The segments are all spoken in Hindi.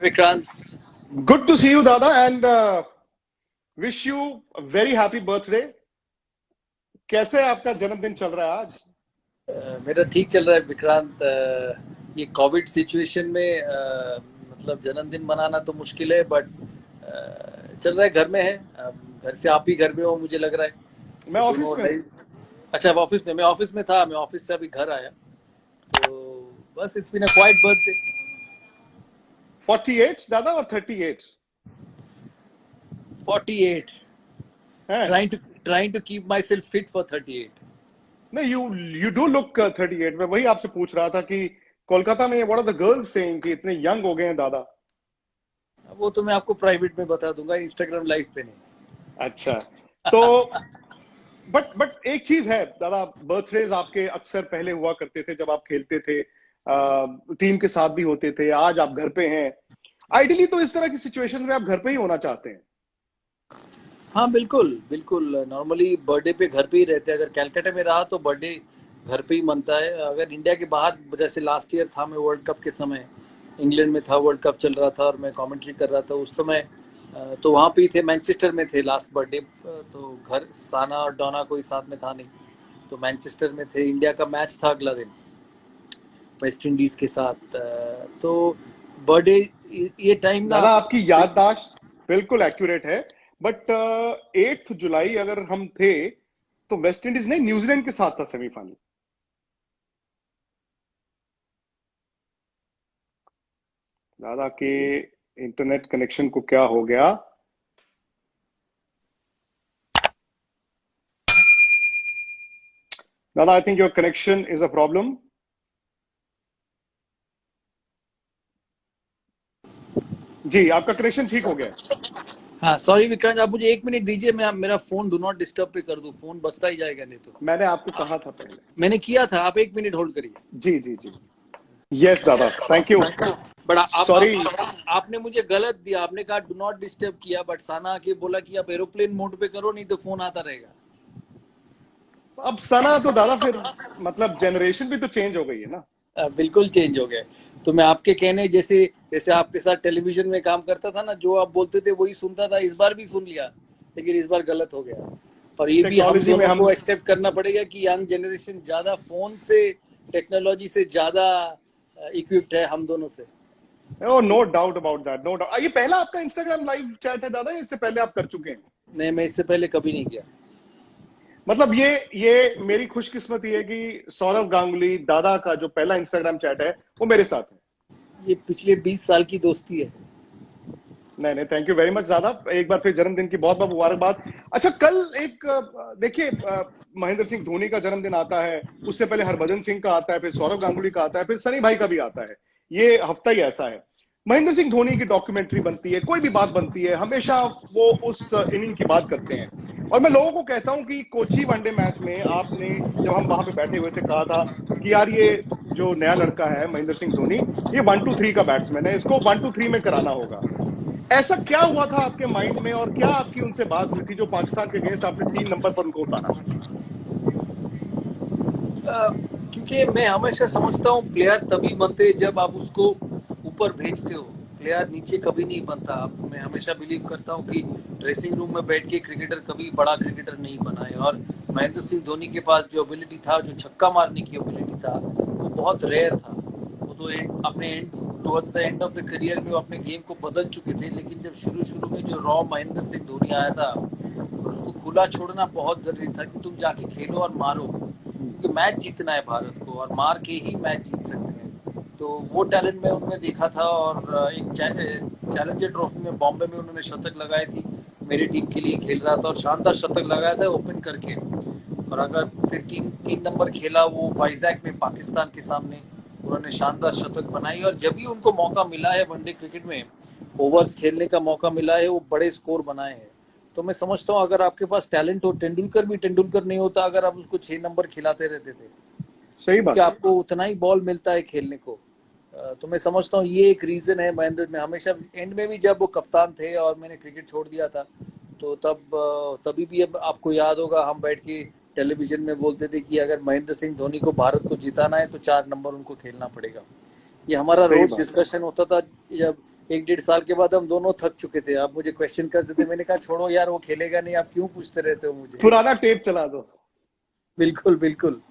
Vikrant, Good to see you, Dada, and wish you a very happy birthday. कैसे आपका जन्मदिन चल रहा है आज? मेरा ठीक चल रहा है विक्रांत। ये कोविड सिचुएशन में मतलब जन्मदिन मनाना तो मुश्किल है, बट चल रहा है। घर में है। घर से आप भी घर में हो मुझे लग रहा है। मैं तो ऑफिस दोनों में हूँ। अच्छा, आप ऑफिस में। मैं ऑफिस में था, मैं ऑफिस से अभी घर आया। तो बस it's been a quite birthday. 48 दादा और 38 48। हैं? Trying to keep myself fit for 38। नहीं, यू डू लुक 38। मैं वही आपसे पूछ रहा था कि कोलकाता में what are the girls saying कि इतने यंग हो गए हैं दादा। वो तो मैं आपको प्राइवेट में बता दूंगा, इंस्टाग्राम लाइव पे नहीं। अच्छा, तो बट एक चीज है दादा, बर्थडेज आपके अक्सर पहले हुआ करते थे जब आप खेलते थे, टीम के साथ भी होते थे। आज आप घर पे हैं। आइडियली तो इस तरह की सिचुएशन में आप घर पे ही होना चाहते हैं। हाँ, बिल्कुल बिल्कुल। नॉर्मली बर्थडे पे घर पे ही रहते हैं। अगर कलकत्ता में रहा तो बर्थडे घर पे ही मनता है। अगर इंडिया के बाहर, जैसे लास्ट ईयर था, मैं वर्ल्ड कप के समय इंग्लैंड में था, वर्ल्ड कप चल रहा था और मैं कमेंट्री कर रहा था उस समय। तो वहाँ पे ही थे, मैनचेस्टर में थे लास्ट बर्थडे। तो घर साना और डोना कोई साथ में था नहीं, तो मैनचेस्टर में थे। इंडिया का मैच था अगला दिन वेस्ट इंडीज के साथ। तो बर्थडे ये टाइम ना। दादा आपकी याददाश्त बिल्कुल एक्यूरेट है। बट 8 जुलाई अगर हम थे तो वेस्ट इंडीज ने न्यूजीलैंड के साथ था सेमीफाइनल। दादा के इंटरनेट कनेक्शन को क्या हो गया? दादा, I think your connection is a problem. जी, आपका कनेक्शन ठीक हो गया है। हाँ, सॉरी विक्रांत, आप मुझे 1 मिनट दीजिए। मैं मेरा फोन डू नॉट डिस्टर्ब पे कर दूं, फोन बजता ही जाएगा नहीं तो। मैंने आपको कहा था पहले। मैंने किया था, आप 1 मिनट होल्ड करिए। जी जी जी। यस दादा, थैंक यू। बड़ा सॉरी। आपने मुझे गलत दिया। आपने कहा डू नॉट डिस्टर्ब किया, बट साना आके बोला कि आप एरोप्लेन मोड पे करो, नहीं तो फोन आता रहेगा। अब सना तो दादा फिर मतलब जनरेशन भी तो चेंज हो गई है ना। बिल्कुल चेंज हो गया। तो मैं आपके कहने जैसे जैसे आपके साथ टेलीविजन में काम करता था ना, जो आप बोलते थे वही सुनता था। इस बार भी सुन लिया, लेकिन इस बार गलत हो गया। और ये भी हम टेक्नोलॉजी में दोनों हम। को एक्सेप्ट करना पड़ेगा कि यंग जनरेशन ज्यादा फोन से, टेक्नोलॉजी से ज्यादा इक्विप्ड है हम दोनों से। Oh, no doubt about that, no doubt. ये पहला आपका इंस्टाग्राम लाइव चैट है दादा, इससे पहले आप कर चुके हैं? नहीं, मैं इससे पहले कभी नहीं किया। मतलब ये मेरी खुशकिस्मती है कि सौरव गांगुली दादा का जो पहला इंस्टाग्राम चैट है वो मेरे साथ है। ये पिछले 20 साल की दोस्ती है। नहीं नहीं, थैंक यू वेरी मच दादा। एक बार फिर जन्मदिन की बहुत बहुत मुबारकबाद। अच्छा, कल एक देखिए, महेंद्र सिंह धोनी का जन्मदिन आता है, उससे पहले हरभजन सिंह का आता है, फिर सौरव गांगुली का आता है, फिर सनी भाई का भी आता है। ये हफ्ता ही ऐसा है। महेंद्र सिंह धोनी की डॉक्यूमेंट्री बनती है, कोई भी बात बनती है, हमेशा वो उस इनिंग की बात करते हैं। और मैं लोगों को कहता हूं कि कोची वनडे मैच में आपने, जब हम वहां पे बैठे हुए थे, कहा था कि यार ये जो नया लड़का है महेंद्र सिंह धोनी, ये 1-2-3 का बैट्समैन है, इसको 1-2-3 में कराना होगा। ऐसा क्या हुआ था आपके माइंड में, और क्या आपकी उनसे बात हुई थी जो पाकिस्तान के अगेंस्ट आपने 3 नंबर पर उनको उतारा? क्योंकि मैं हमेशा समझता हूँ प्लेयर तभी बनते जब आप उसको ऊपर भेजते हो। प्लेयर नीचे कभी नहीं बनता। मैं हमेशा बिलीव करता हूँ कि ड्रेसिंग रूम में बैठ के क्रिकेटर कभी बड़ा क्रिकेटर नहीं बना है। और महेंद्र सिंह धोनी के पास जो एबिलिटी था, जो छक्का मारने की एबिलिटी था, वो बहुत रेयर था। वो तो अपने towards the end of the career में वो अपने गेम को बदल चुके थे। लेकिन जब शुरू शुरू में जो रॉ महेंद्र सिंह धोनी आया था, और उसको खुला छोड़ना बहुत जरूरी था कि तुम जाके खेलो और मारो, क्योंकि मैच जीतना है भारत को, और मार के ही मैच जीत सकते हैं। तो वो टैलेंट मैं उनमें देखा था। और एक चैलेंजर ट्रॉफी में बॉम्बे में उन्होंने शतक लगाई थी, मेरी टीम के लिए खेल रहा था और शानदार शतक लगाया था ओपन करके। और अगर फिर तीन तीन नंबर खेला वो वाइजैक में पाकिस्तान के सामने, उन्होंने शानदार शतक बनाई। और जब भी उनको मौका मिला है वनडे क्रिकेट में, ओवर्स खेलने का मौका मिला है, वो बड़े स्कोर बनाए हैं। तो मैं समझता हूँ अगर आपके पास टैलेंट हो, तेंदुलकर भी तेंदुलकर नहीं होता अगर आप उसको 6 नंबर खिलाते रहते थे, सही क्योंकि बात है। आपको उतना ही बॉल मिलता है खेलने को। तो मैं समझता हूँ ये एक रीजन है। महेंद्र में हमेशा एंड में भी जब वो कप्तान थे और मैंने क्रिकेट छोड़ दिया था, तो तभी भी अब आपको याद होगा हम बैठ के टेलीविजन में बोलते थे कि अगर महेंद्र सिंह धोनी को भारत को जिताना है तो 4 नंबर उनको खेलना पड़ेगा। ये हमारा सही रोज बात है। डिस्कशन होता था जब एक डेढ़ साल के बाद हम दोनों थक चुके थे। आप मुझे क्वेश्चन करते थे, मैंने कहा छोड़ो यार, वो खेलेगा नहीं, आप क्यों पूछते रहते हो मुझे। पुराना टेप चला दो। बिल्कुल बिल्कुल।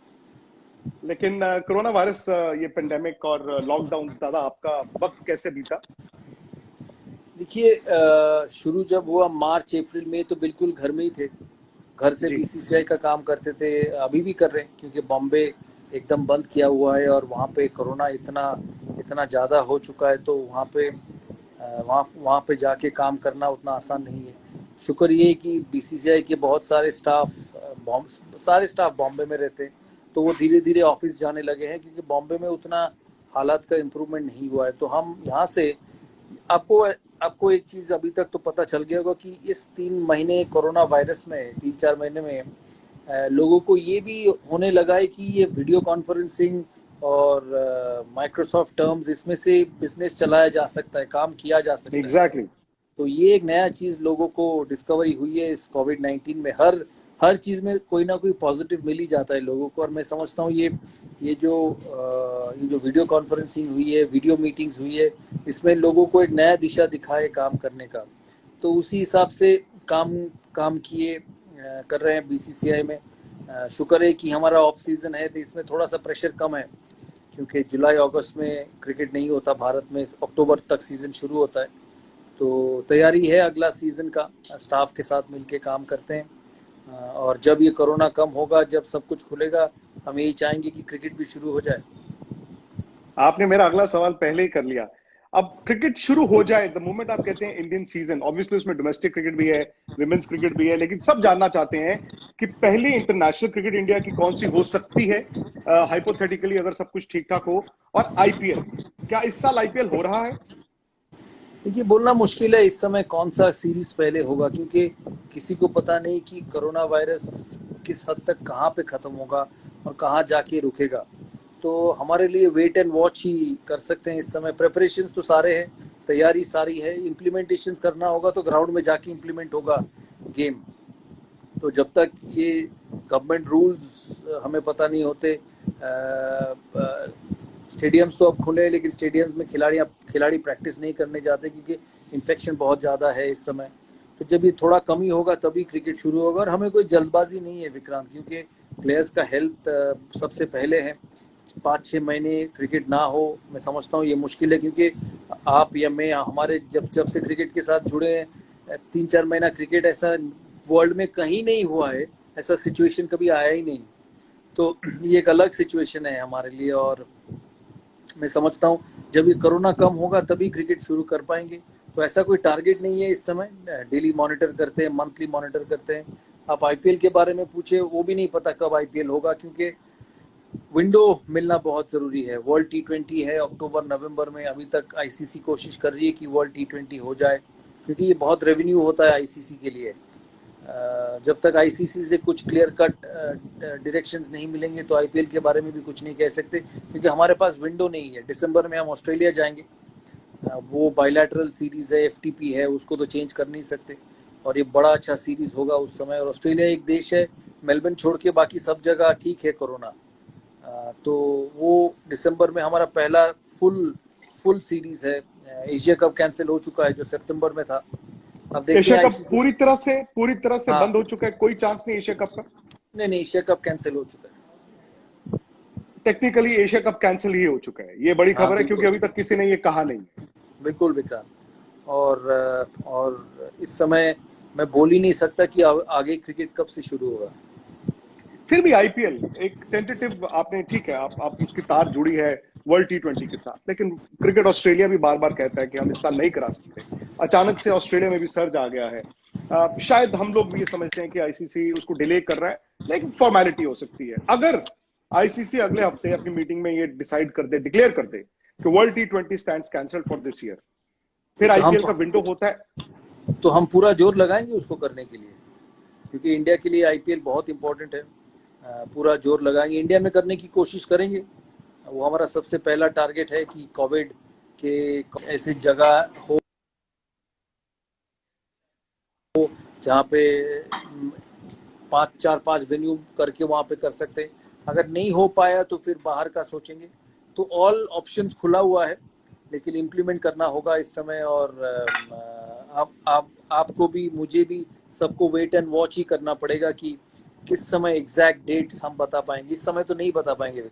लेकिन कोरोना वायरस, ये पेंडेमिक और लॉकडाउन, दादा आपका वक्त कैसे बीता? देखिए, शुरू जब हुआ मार्च अप्रैल में तो बिल्कुल घर में ही थे। घर से जी। बीसीसीआई का काम करते थे, अभी भी कर रहे हैं, क्योंकि बॉम्बे एकदम बंद किया हुआ है और वहाँ पे कोरोना इतना इतना ज़्यादा हो चुका है, तो वहाँ पे वहाँ वहाँ पे जाके काम करना उतना आसान नहीं है। शुक्र ये है कि बीसीसीआई के बहुत सारे सारे स्टाफ बॉम्बे में रहते हैं, तो वो धीरे धीरे ऑफिस जाने लगे हैं, क्योंकि बॉम्बे में उतना हालात का इम्प्रूवमेंट नहीं हुआ है। तो हम यहाँ से आपको आपको एक चीज अभी तक तो पता चल गया होगा कि इस 3 महीने कोरोना वायरस में, 3-4 महीने में लोगों को ये भी होने लगा है कि ये वीडियो कॉन्फ्रेंसिंग और माइक्रोसॉफ्ट टर्म्स, इसमें से बिजनेस चलाया जा सकता है, काम किया जा सकता है। एग्जैक्टली। तो ये एक नया चीज लोगों को डिस्कवरी हुई है इस कोविड-19 में। हर हर चीज में कोई ना कोई पॉजिटिव मिल ही जाता है लोगों को। और मैं समझता हूँ ये जो वीडियो कॉन्फ्रेंसिंग हुई है, वीडियो मीटिंग्स हुई है, इसमें लोगों को एक नया दिशा दिखा है काम करने का। तो उसी हिसाब से काम काम किए कर रहे हैं बीसीसीआई में। शुक्र है कि हमारा ऑफ सीजन है, तो इसमें थोड़ा सा प्रेशर कम है, क्योंकि जुलाई अगस्त में क्रिकेट नहीं होता भारत में, अक्टूबर तक सीजन शुरू होता है। तो तैयारी है अगला सीजन का, स्टाफ के साथ मिलके काम करते हैं। और जब ये कोरोना कम होगा, जब सब कुछ खुलेगा, हम यही चाहेंगे कि क्रिकेट भी शुरू हो जाए। आपने मेरा अगला सवाल पहले ही कर लिया। अब क्रिकेट शुरू हो जाए, द मोमेंट आप कहते हैं इंडियन सीजन, ऑब्वियसली उसमें डोमेस्टिक क्रिकेट भी है, विमेन्स क्रिकेट भी है, लेकिन सब जानना चाहते हैं कि पहली इंटरनेशनल क्रिकेट इंडिया की कौन सी हो सकती है, हाइपोथेटिकली अगर सब कुछ ठीक ठाक हो। और आईपीएल, क्या इस साल आईपीएल हो रहा है? देखिए, बोलना मुश्किल है इस समय कौन सा सीरीज पहले होगा, क्योंकि किसी को पता नहीं कि कोरोना वायरस किस हद तक कहाँ पे खत्म होगा और कहाँ जाके रुकेगा। तो हमारे लिए वेट एंड वॉच ही कर सकते हैं इस समय। प्रिपरेशंस तो सारे हैं, तैयारी सारी है, इम्प्लीमेंटेशंस करना होगा तो ग्राउंड में जाके इम्प्लीमेंट होगा गेम। तो जब तक ये गवर्नमेंट रूल्स हमें पता नहीं होते, स्टेडियम्स तो अब खुले हैं, लेकिन स्टेडियम्स में खिलाड़ी प्रैक्टिस नहीं करने जाते, क्योंकि इन्फेक्शन बहुत ज़्यादा है इस समय। तो जब ये थोड़ा कम ही होगा तभी क्रिकेट शुरू होगा। और हमें कोई जल्दबाजी नहीं है विक्रांत, क्योंकि प्लेयर्स का हेल्थ सबसे पहले है। 5-6 महीने क्रिकेट ना हो, मैं समझता हूँ ये मुश्किल है, क्योंकि आप या मैं, हमारे जब जब से क्रिकेट के साथ जुड़े हैं, 3-4 महीना क्रिकेट ऐसा वर्ल्ड में कहीं नहीं हुआ है, ऐसा सिचुएशन कभी आया ही नहीं। तो ये एक अलग सिचुएशन है हमारे लिए। और मैं समझता हूँ जब ये कोरोना कम होगा तभी क्रिकेट शुरू कर पाएंगे। तो ऐसा कोई टारगेट नहीं है इस समय, डेली मॉनिटर करते हैं, मंथली मॉनिटर करते हैं। आप आईपीएल के बारे में पूछे, वो भी नहीं पता कब आईपीएल होगा, क्योंकि विंडो मिलना बहुत जरूरी है। वर्ल्ड टी20 है अक्टूबर नवंबर में, अभी तक आईसीसी कोशिश कर रही है कि वर्ल्ड टी20 हो जाए, क्योंकि ये बहुत रेवेन्यू होता है आईसीसी के लिए। जब तक आईसीसी से कुछ क्लियर कट डायरेक्शंस नहीं मिलेंगे तो आईपीएल के बारे में भी कुछ नहीं कह सकते, क्योंकि हमारे पास विंडो नहीं है। दिसंबर में हम ऑस्ट्रेलिया जाएंगे, वो बायलैटरल सीरीज है, एफटीपी है, उसको तो चेंज कर नहीं सकते। और ये बड़ा अच्छा सीरीज होगा उस समय। और ऑस्ट्रेलिया एक देश है, मेलबर्न छोड़ के बाकी सब जगह ठीक है कोरोना। तो वो दिसंबर में हमारा पहला फुल सीरीज है। एशिया कप कैंसिल हो चुका है जो सितंबर में था। अब देखते एशिया हैं कप पूरी तरह से हाँ, बंद हो चुका है, कोई चांस नहीं एशिया कप का? नहीं, एशिया कप कैंसिल हो चुका है। टेक्निकली एशिया कप कैंसिल ही हो चुका है, ये बड़ी हाँ खबर है, क्योंकि बिल्कुल, अभी तक किसी ने ये कहा नहीं है। बिल्कुल विक्रांत। और इस समय मैं बोल ही नहीं सकता कि आगे क्रिकेट कब से शुरू होगा। फिर भी आईपीएल एक टेंटेटिव, आपने ठीक है, आप उसकी तार जुड़ी है वर्ल्ड टी20 के साथ, लेकिन क्रिकेट ऑस्ट्रेलिया भी बार बार कहता है कि हम इस साल नहीं करा सकते। अचानक से ऑस्ट्रेलिया में भी सर्ज आ गया है। शायद हम लोग भी ये समझते हैं कि आईसीसी उसको डिले कर रहा है, लेकिन फॉर्मेलिटी हो सकती है। अगर आईसीसी अगले हफ्ते अपनी मीटिंग में ये डिसाइड कर दे, डिक्लेयर कर दे कि world T20 stands cancelled for this year, फिर तो आईपीएल का विंडो होता है। तो हम पूरा जोर लगाएंगे उसको करने के लिए, क्योंकि इंडिया के लिए आईपीएल बहुत इंपॉर्टेंट है। पूरा जोर लगाएंगे, इंडिया में करने की कोशिश करेंगे। वो हमारा सबसे पहला टारगेट है कि कोविड के ऐसी जगह हो जहाँ पे 4-5 वेन्यू करके वहाँ पे कर सकते हैं। अगर नहीं हो पाया तो फिर बाहर का सोचेंगे। तो ऑल ऑप्शंस खुला हुआ है। लेकिन इम्प्लीमेंट करना होगा इस समय। और आपको भी, मुझे भी, सबको वेट एंड वॉच ही करना पड़ेगा कि किस समय एग्जैक्ट डेट्स हम बता पाएंगे। इस समय तो नहीं बता पाएंगे।